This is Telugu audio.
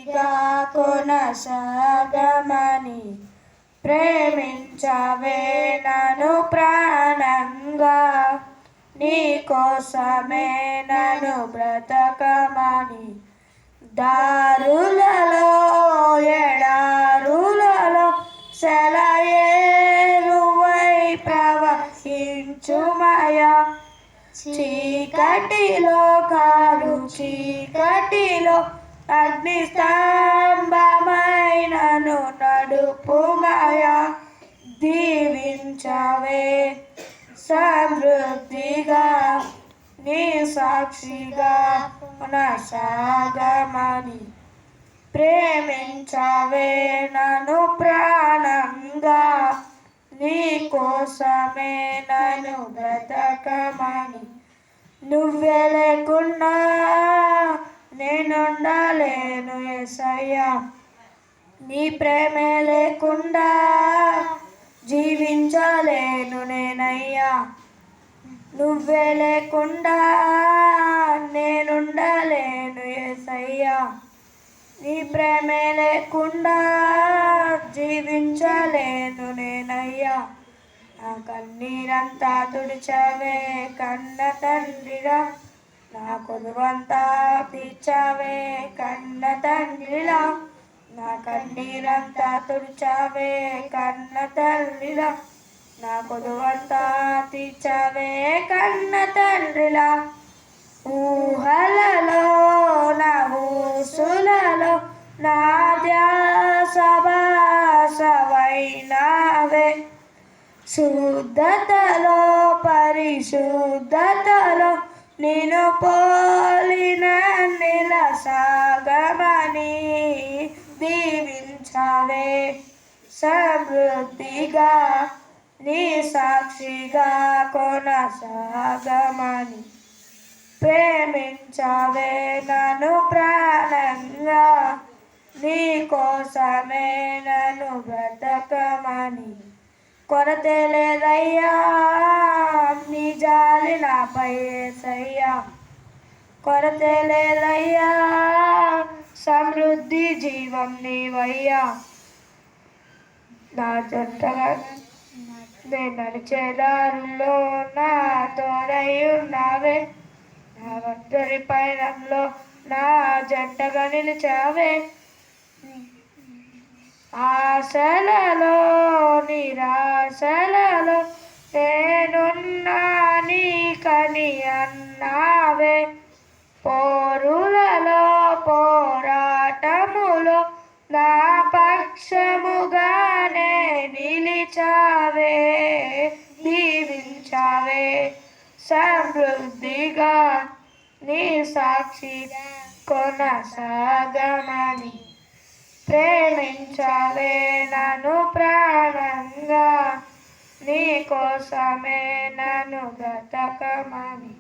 సాక్షిగా కొనసాగమని ప్రేమించవే నన్ను ప్రాణంగా నీ కోసమే నన్ను బ్రతకమని దారులలో ఎడారులలో సెలయేరువై ప్రవహించుమయా చీకటిలో కారు చీకటిలో అగ్ని స్తంభమైనను నడుపుమయా దీవించవే సమృద్ధిగా నీ సాక్షిగా కొనసాగమని ప్రేమించవే నన్ను ప్రాణంగా నీ కోసమే నన్ను బ్రతకమని నువ్వే లేకున్నా నేనుండలేను యేసయ్యా నీ ప్రేమే లేకుండా జీవించలేను నేనయ్యా నువ్వే లేకుండా నేనుండలేను యేసయ్యా నీ ప్రేమే లేకుండా జీవించలేను నేనయ్యా నా కన్నీరంతా తుడిచావే కన్న తండ్రిరా నా కొలువంతా తీర్చావే కన్న తండ్రిరా నా కన్నీరంతా తుడిచావే కన్న తండ్రిరా నా కొలువంతా తీర్చావే కన్న తండ్రిలా ఊహలలో నా ఊసులలో నా ధ్యాసవైనావే శుద్ధతలో పరిశుద్ధతలో నేను పోలిన నిలసాగమని దీవించవే సమృద్ధిగా నీ సాక్షిగా కొనసాగమని ప్రేమించవే నన్ను ప్రాణంగా నీ కోసమే నన్ను బ్రతకమని కొరత లేదయ్యా నీ జాలి నాపై యేసయ్యా కొరత లేదయ్యా సమృద్ధి జీవం నీవయ్యా నా జంటగా నేను నడిచే దారుల్లో నా తోడై ఉన్నావే నా ఒంటరి పయనంలో నా జంటగా నిలిచావే ఆశలలో నిరాశలలో నేనున్నా నీకని అన్నావే పోరులలో పోరాటములో నా పక్షముగానే నిలిచావే దీవించావే సమృద్ధిగా నీ సాక్షిగా కొనసాగమని ప్రేమించవే నన్ను ప్రాణంగా నీ కోసమే నన్ను బ్రతకమని